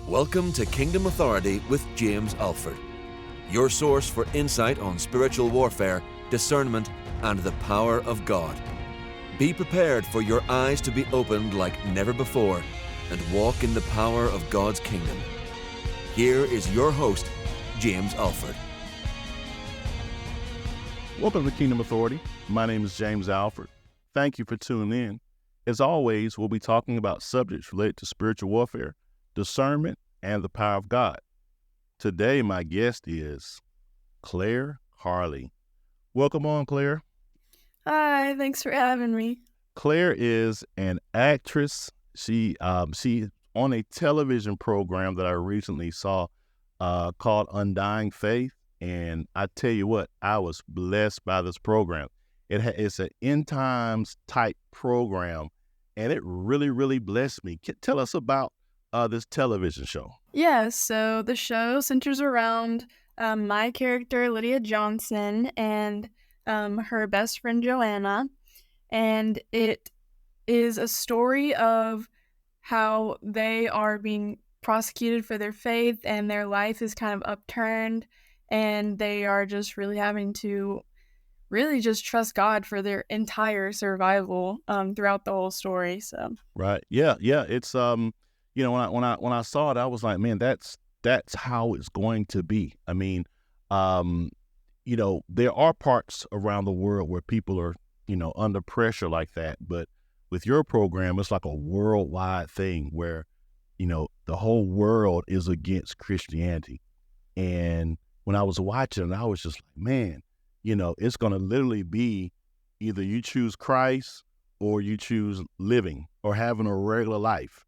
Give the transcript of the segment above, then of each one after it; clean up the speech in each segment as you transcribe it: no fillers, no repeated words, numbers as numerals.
Welcome to Kingdom Authority with James Alford, your source for insight on spiritual warfare, discernment, and the power of God. Be prepared for your eyes to be opened like never before and walk in the power of God's kingdom. Here is your host, James Alford. Welcome to Kingdom Authority. My name is James Alford. Thank you for tuning in. As always, we'll be talking about subjects related to spiritual warfare, discernment, and the power of God. Today, my guest is Claire Carley. Welcome on, Claire. Hi, thanks for having me. Claire is an actress. She on a television program that I recently saw called Undying Faith. And I tell you what, I was blessed by this program. It's an end times type program, and it really, really blessed me. Tell us about this television show. Yeah, so the show centers around my character, Lydia Johnson, and her best friend, Joanna. And it is a story of how they are being prosecuted for their faith, and their life is kind of upturned, and they are just really having to really just trust God for their entire survival throughout the whole story. So Right. Yeah. It's when I saw it, I was like, man, that's how it's going to be. I mean, there are parts around the world where people are, under pressure like that. But with your program, it's like a worldwide thing where, the whole world is against Christianity. And when I was watching, I was just like, man, it's going to literally be either you choose Christ or you choose living or having a regular life.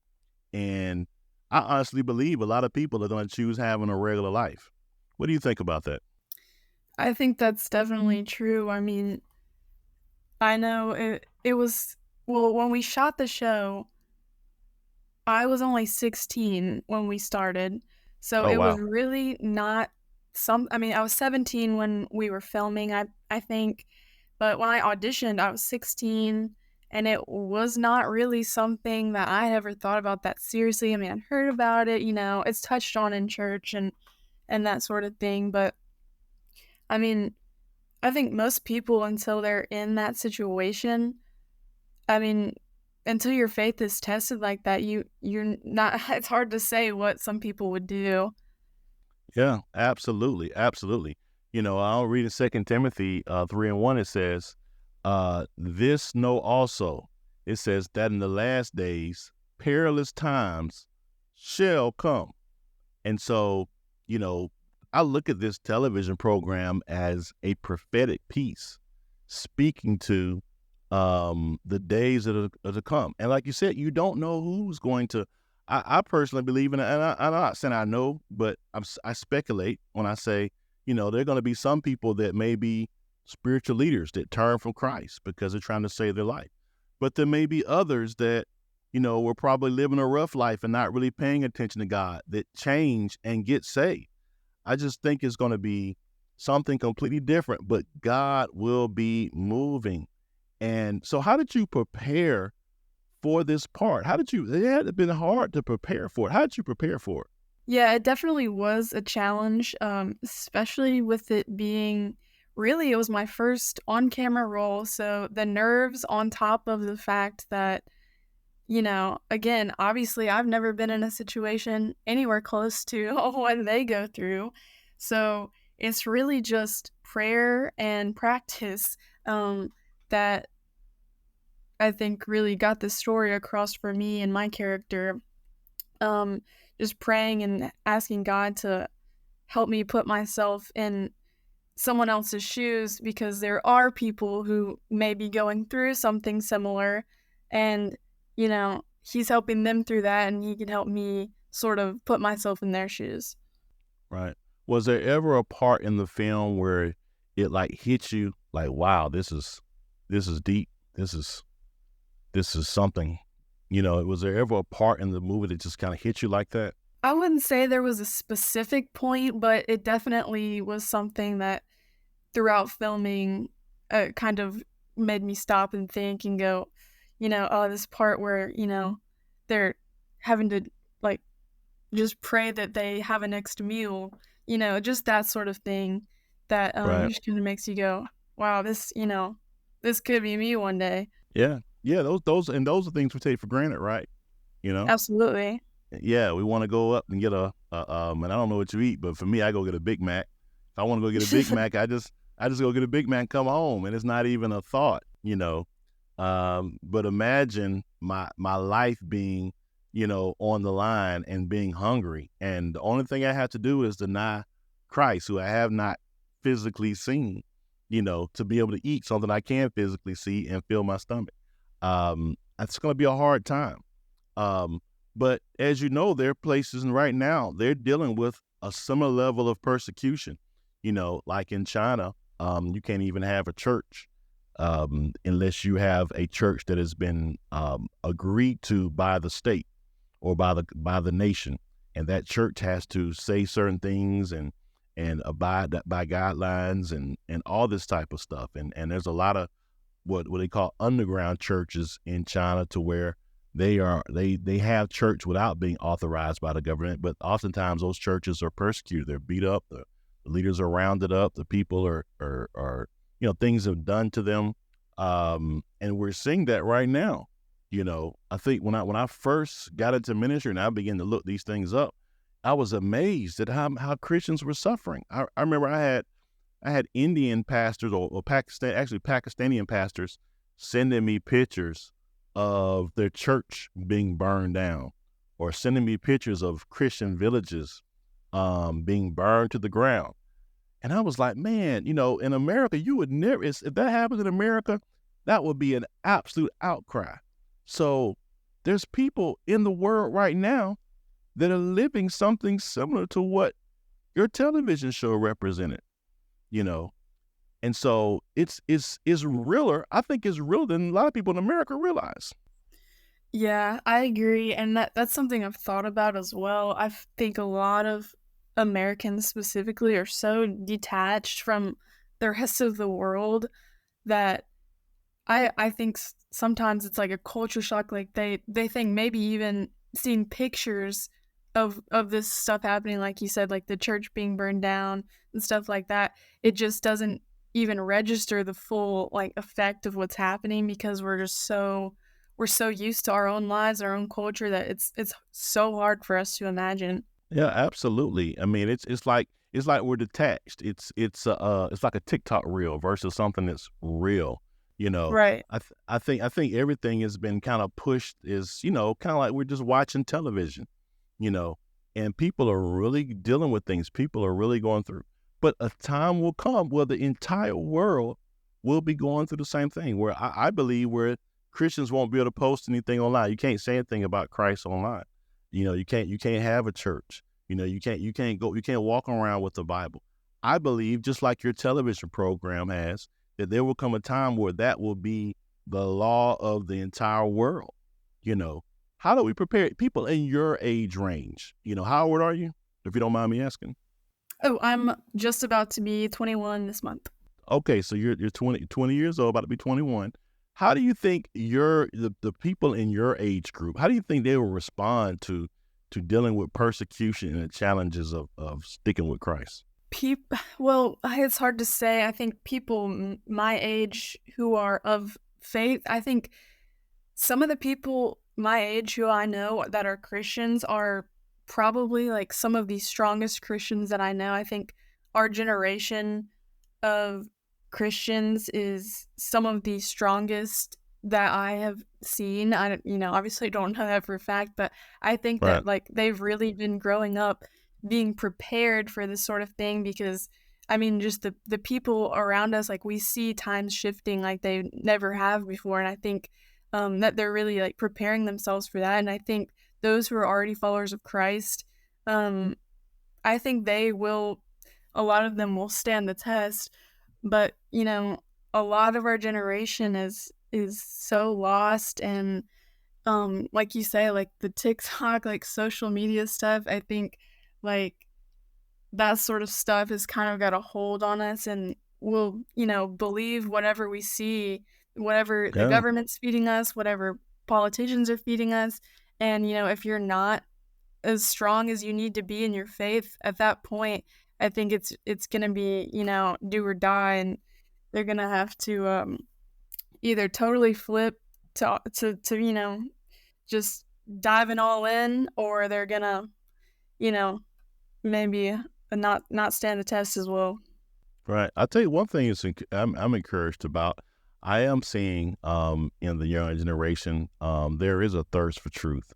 And I honestly believe a lot of people are going to choose having a regular life. What do you think about that? I think that's definitely true. I mean, I know it was, well, when we shot the show, I was only 16 when we started. So Oh, it was wow. really not I was 17 when we were filming, I think. But when I auditioned, I was 16, and it was not really something that I ever thought about that seriously. I mean, I heard about it, it's touched on in church and that sort of thing. But I mean, I think most people, until they're in that situation, I mean, until your faith is tested like that, you're not, it's hard to say what some people would do. Yeah, absolutely. Absolutely. I'll read in 2 Timothy 3:1, it says, this know also, it says that in the last days, perilous times shall come. And so, I look at this television program as a prophetic piece speaking to the days that are to come. And like you said, you don't know who's going to. I personally believe in it, and I'm not saying I know, but I speculate when I say, there are going to be some people that may be spiritual leaders that turn from Christ because they're trying to save their life. But there may be others that, were probably living a rough life and not really paying attention to God that change and get saved. I just think it's going to be something completely different, but God will be moving. And so how did you prepare for this part? It had been hard to prepare for it. How did you prepare for it? Yeah, it definitely was a challenge, especially with it being, really, it was my first on-camera role, so the nerves on top of the fact that, again, obviously I've never been in a situation anywhere close to what they go through, so it's really just prayer and practice that I think really got the story across for me and my character. Just praying and asking God to help me put myself in someone else's shoes, because there are people who may be going through something similar, and he's helping them through that, and he can help me sort of put myself in their shoes. Right. Was there ever a part in the film where it like hit you like, wow, this is deep. This is something. Was there ever a part in the movie that just kind of hit you like that? I wouldn't say there was a specific point, but it definitely was something that throughout filming kind of made me stop and think and go, oh, this part where, they're having to like just pray that they have a next meal, just that sort of thing that Right. just kind of makes you go, wow, this could be me one day. Yeah. Yeah. Those are things we take for granted, right? You know? Absolutely. Yeah. We want to go up and get and I don't know what you eat, but for me, I go get a Big Mac. If I want to go get a Big Mac, I just go get a Big Mac and come home, and it's not even a thought, But imagine my life being, on the line and being hungry, and the only thing I have to do is deny Christ, who I have not physically seen, to be able to eat something I can physically see and fill my stomach. It's going to be a hard time. But as you know, there are places, and right now they're dealing with a similar level of persecution. Like in China, you can't even have a church unless you have a church that has been agreed to by the state or by the nation, and that church has to say certain things and abide by guidelines and all this type of stuff. And there's a lot of what they call underground churches in China, to where they have church without being authorized by the government, but oftentimes those churches are persecuted. They're beat up. The leaders are rounded up. The people are things have done to them. And we're seeing that right now. I think when I first got into ministry and I began to look these things up, I was amazed at how Christians were suffering. I remember I had Indian pastors or Pakistani pastors sending me pictures of their church being burned down, or sending me pictures of Christian villages being burned to the ground. And I was like, man, in America, you would never, if that happened in America, that would be an absolute outcry. So there's people in the world right now that are living something similar to what your television show represented, And so it's realer. I think it's realer than a lot of people in America realize. Yeah, I agree. And that's something I've thought about as well. I think a lot of Americans specifically are so detached from the rest of the world that I think sometimes it's like a culture shock. Like they think maybe even seeing pictures of this stuff happening, like you said, like the church being burned down and stuff like that, it just doesn't even register the full like effect of what's happening, because we're so used to our own lives, our own culture, that it's so hard for us to imagine. Yeah, absolutely. I mean, it's like we're detached. It's like a TikTok reel versus something that's real. Right. I think everything has been kind of pushed is, kind of like we're just watching television, and people are really dealing with things. People are really going through. But a time will come where the entire world will be going through the same thing, where I believe where Christians won't be able to post anything online. You can't say anything about Christ online. You can't have a church. You can't walk around with the Bible. I believe, just like your television program has, that there will come a time where that will be the law of the entire world. How do we prepare people in your age range? How old are you, if you don't mind me asking? Oh, I'm just about to be 21 this month. Okay, so you're 20 years old, about to be 21. How do you think the people in your age group, how do you think they will respond to dealing with persecution and the challenges of sticking with Christ? Well, it's hard to say. I think people my age who are of faith, I think some of the people my age who I know that are Christians are probably like some of the strongest Christians that I know. I think our generation of Christians is some of the strongest that I have seen. I obviously don't know that for a fact, but I think Right. that like they've really been growing up being prepared for this sort of thing, because I mean, just the people around us, like we see times shifting like they never have before, and I think that they're really like preparing themselves for that. And I think those who are already followers of Christ, um, I think a lot of them will stand the test. But a lot of our generation is so lost, and like you say, like the TikTok, like social media stuff, I think like that sort of stuff has kind of got a hold on us, and we'll believe whatever we see, whatever the Yeah. government's feeding us, whatever politicians are feeding us. And if you're not as strong as you need to be in your faith, at that point, I think it's gonna be, do or die, and they're gonna have to either totally flip to just diving all in, or they're gonna, you know, maybe not stand the test as well. Right. I'll tell you one thing I'm encouraged about. I am seeing in the younger generation, there is a thirst for truth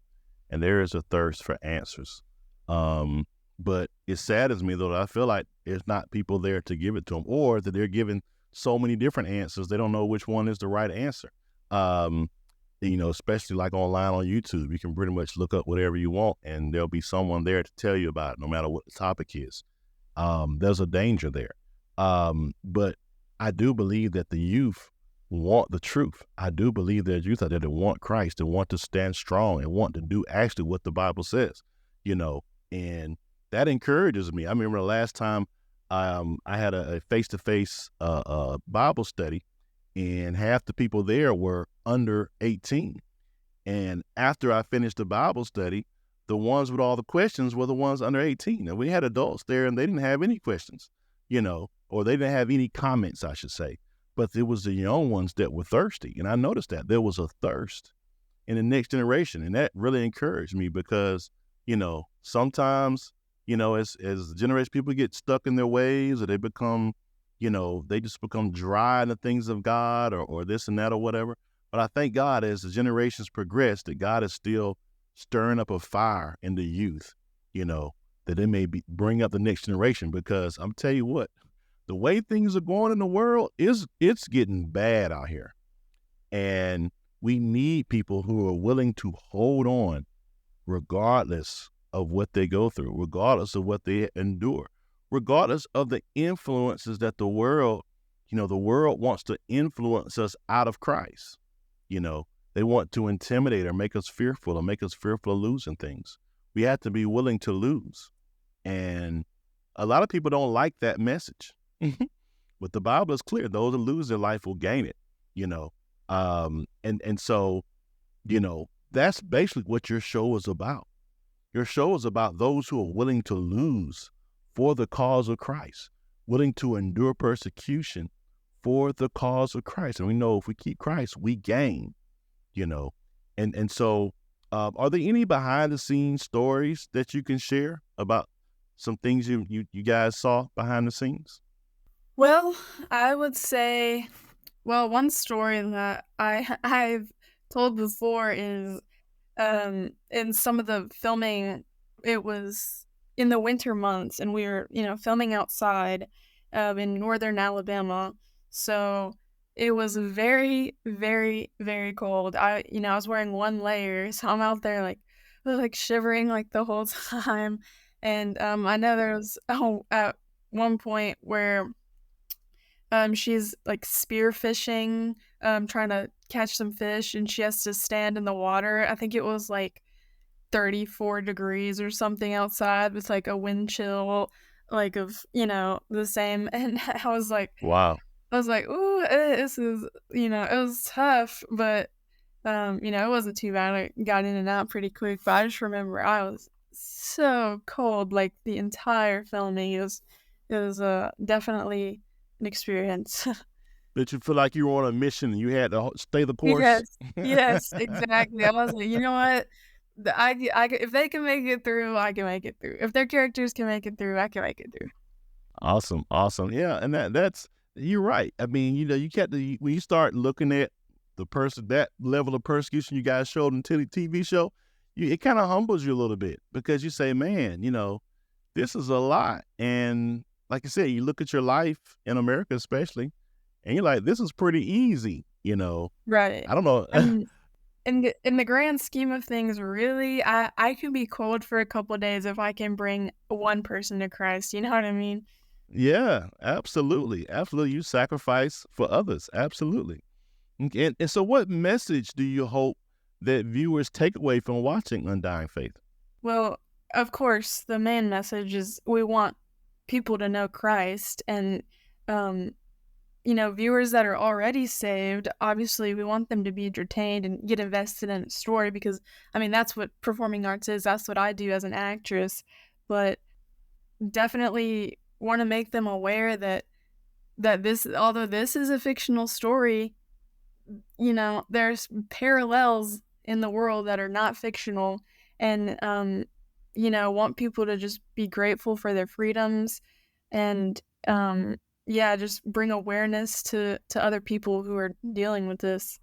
and there is a thirst for answers. But it saddens me, though, that I feel like there's not people there to give it to them, or that they're given so many different answers, they don't know which one is the right answer. Especially like online on YouTube, you can pretty much look up whatever you want and there'll be someone there to tell you about it, no matter what the topic is. There's a danger there. But I do believe that the youth want the truth. I do believe there's youth out there that want Christ, that want to stand strong and want to do actually what the Bible says, and that encourages me. I remember the last time I had a face-to-face Bible study, and half the people there were under 18. And after I finished the Bible study, the ones with all the questions were the ones under 18. And we had adults there and they didn't have any questions, or they didn't have any comments, I should say. But it was the young ones that were thirsty. And I noticed that there was a thirst in the next generation. And that really encouraged me because, sometimes, as the generation, people get stuck in their ways, or they become, they just become dry in the things of God, or this and that or whatever. But I thank God as the generations progress that God is still stirring up a fire in the youth, that it may bring up the next generation. Because I'm tell you what, the way things are going in the world it's getting bad out here. And we need people who are willing to hold on regardless of what they go through, regardless of what they endure, regardless of the influences that the world wants to influence us out of Christ. They want to intimidate or make us fearful of losing things. We have to be willing to lose. And a lot of people don't like that message. But the Bible is clear. Those who lose their life will gain it, and so, that's basically what your show is about. Your show is about those who are willing to lose for the cause of Christ, willing to endure persecution for the cause of Christ. And we know if we keep Christ, we gain, and so are there any behind the scenes stories that you can share about some things you guys saw behind the scenes? Well, I would say, one story that I've told before is in some of the filming, it was in the winter months, and we were, filming outside in northern Alabama. So it was very, very, very cold. I was wearing one layer, so I'm out there like shivering like the whole time. And I know there was at one point where she's like spear fishing, trying to catch some fish, and she has to stand in the water. I think it was like 34 degrees or something outside with like a wind chill, like of, the same. And Wow. ooh, this is, it was tough, but, it wasn't too bad. I got in and out pretty quick, but I just remember I was so cold, like the entire filming. It was definitely an experience. Did you feel like you were on a mission and you had to stay the course? Yes, exactly. I was like, you know what? If they can make it through, I can make it through. If their characters can make it through, I can make it through. Awesome. Yeah, and that's you're right. I mean, you can't when you start looking at that level of persecution you guys showed in the TV show, it kind of humbles you a little bit, because you say, man, this is a lot. And like I said, you look at your life in America, especially, and you're like, this is pretty easy, Right. I don't know. In the grand scheme of things, really, I can be cold for a couple of days if I can bring one person to Christ. You know what I mean? Yeah, absolutely. Absolutely. You sacrifice for others. Absolutely. And so what message do you hope that viewers take away from watching Undying Faith? Well, of course, the main message is we want people to know Christ, and viewers that are already saved, obviously we want them to be entertained and get invested in a story because, I mean, that's what performing arts is. That's what I do as an actress. But definitely want to make them aware that this, although this is a fictional story, there's parallels in the world that are not fictional, and want people to just be grateful for their freedoms, and just bring awareness to other people who are dealing with this.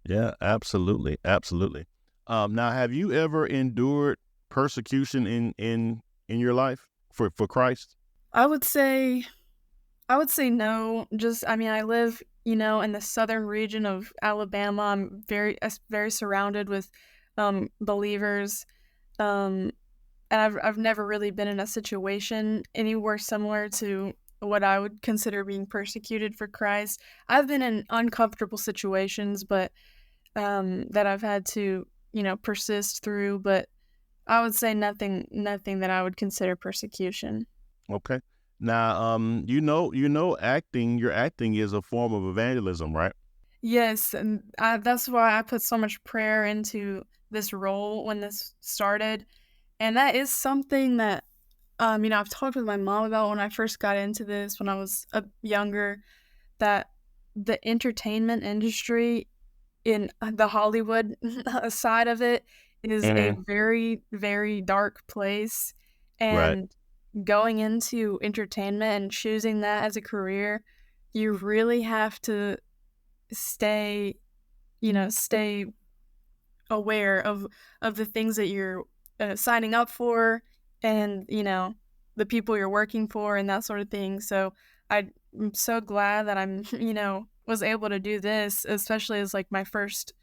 Yeah, absolutely, absolutely. Now, have you ever endured persecution in your life for Christ? I would say no. Just, I mean, I live, in the southern region of Alabama. I'm very surrounded with believers. And I've never really been in a situation anywhere similar to what I would consider being persecuted for Christ. I've been in uncomfortable situations, but that I've had to, persist through. But I would say nothing that I would consider persecution. Okay. Now, acting. Your acting is a form of evangelism, right? Yes, and that's why I put so much prayer into this role when this started. And that is something that, I've talked with my mom about when I first got into this, when I was younger, that the entertainment industry in the Hollywood side of it is a Mm-hmm. very, very dark place. Right. And going into entertainment and choosing that as a career, you really have to stay, stay aware of the things that you're signing up for, and the people you're working for and that sort of thing. So I'm so glad that I'm was able to do this, especially as like my first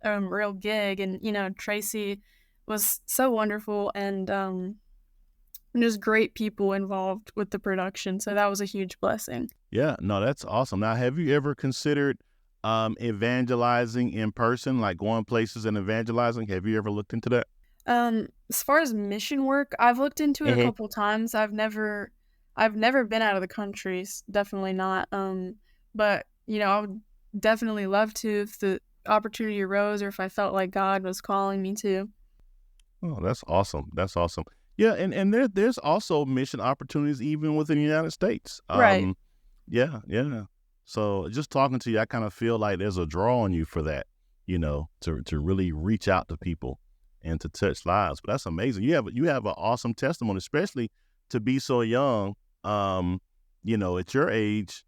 real gig. And Tracy was so wonderful, and just great people involved with the production, so that was a huge blessing. Yeah. No, that's awesome. Now, have you ever considered evangelizing in person, like going places and evangelizing? Have you ever looked into that? As far as mission work, I've looked into it a Mm-hmm. couple times. I've never been out of the country, definitely not. But I would definitely love to if the opportunity arose, or if I felt like God was calling me to. Oh, that's awesome. That's awesome. Yeah, and there's also mission opportunities even within the United States. Right. Yeah, yeah. So just talking to you, I kind of feel like there's a draw on you for that, to really reach out to people and to touch lives. But that's amazing. You have an awesome testimony, especially to be so young. At your age,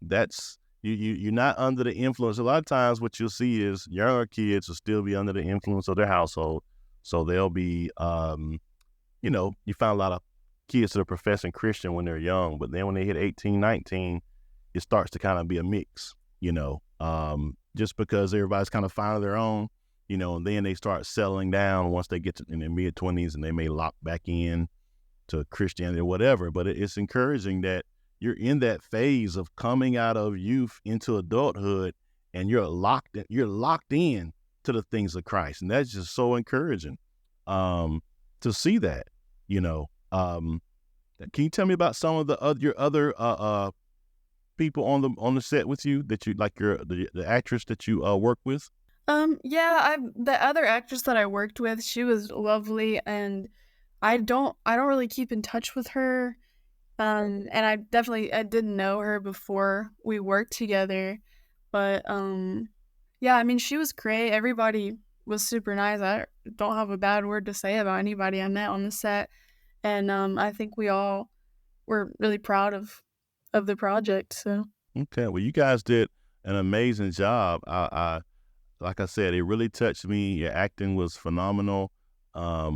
that's you're not under the influence. A lot of times what you'll see is younger kids will still be under the influence of their household. So they'll be, you find a lot of kids that are professing Christian when they're young, but then when they hit 18, 19, it starts to kind of be a mix, just because everybody's kind of finding their own, and then they start settling down once they get to in their mid 20s, and they may lock back in to Christianity or whatever. But it's encouraging that you're in that phase of coming out of youth into adulthood, and you're locked in to the things of Christ. And that's just so encouraging to see that, Can you tell me about some of your other people on the set with you that you like, the actress that you work with? Yeah, the other actress that I worked with, she was lovely, and I don't really keep in touch with her. And I didn't know her before we worked together, but yeah, I mean, she was great. Everybody was super nice. I don't have a bad word to say about anybody I met on the set, and I think we all were really proud of the project. So Okay, well, you guys did an amazing job. I like I said, it really touched me. Your acting was phenomenal. I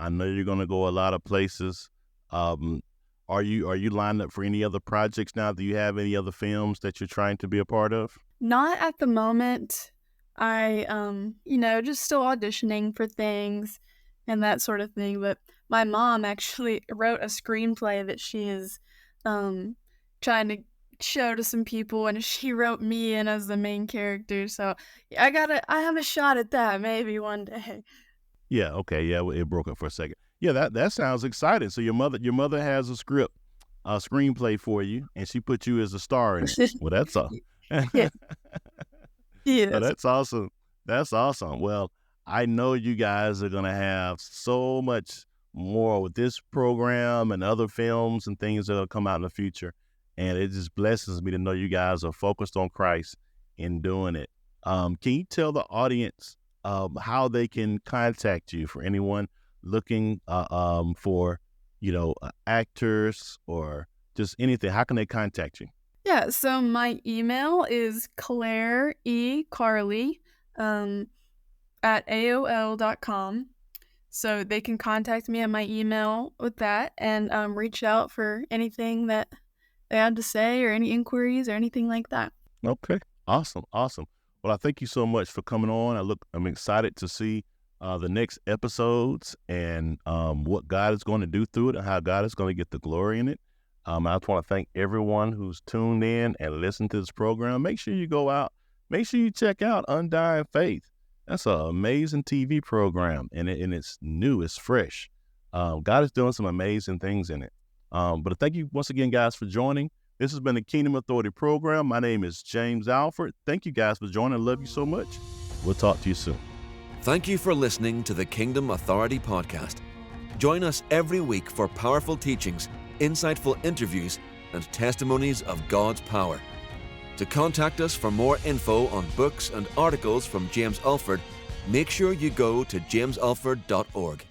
know you're going to go a lot of places. Um, are you lined up for any other projects now? Do you have any other films that you're trying to be a part of? not at the moment. I just still auditioning for things and that sort of thing. But my mom actually wrote a screenplay that she is um trying to show to some people, and she wrote me in as the main character. So I have a shot at that maybe one day. Yeah. Okay. Yeah. It broke up for a second. Yeah. That sounds exciting. So your mother has a script screenplay for you, and she put you as a star in it. Well, that's all. Yeah. Yes. Oh, that's awesome. That's awesome. Well, I know you guys are going to have so much more with this program and other films and things that will come out in the future. And it just blesses me to know you guys are focused on Christ in doing it. Can you tell the audience how they can contact you for anyone looking for, actors or just anything? How can they contact you? Yeah, so my email is Claire E. Carley at AOL.com. So they can contact me at my email with that and reach out for anything that they had to say or any inquiries or anything like that. Okay. Awesome. Well, I thank you so much for coming on. I'm excited to see the next episodes and what God is going to do through it and how God is going to get the glory in it. I just want to thank everyone who's tuned in and listened to this program. Make sure you go out. Make sure you check out Undying Faith. That's an amazing TV program, and it's new. It's fresh. God is doing some amazing things in it. But thank you once again, guys, for joining. This has been the Kingdom Authority program. My name is James Alford. Thank you guys for joining. I love you so much. We'll talk to you soon. Thank you for listening to the Kingdom Authority podcast. Join us every week for powerful teachings, insightful interviews, and testimonies of God's power. To contact us for more info on books and articles from James Alford, make sure you go to jamesalford.org.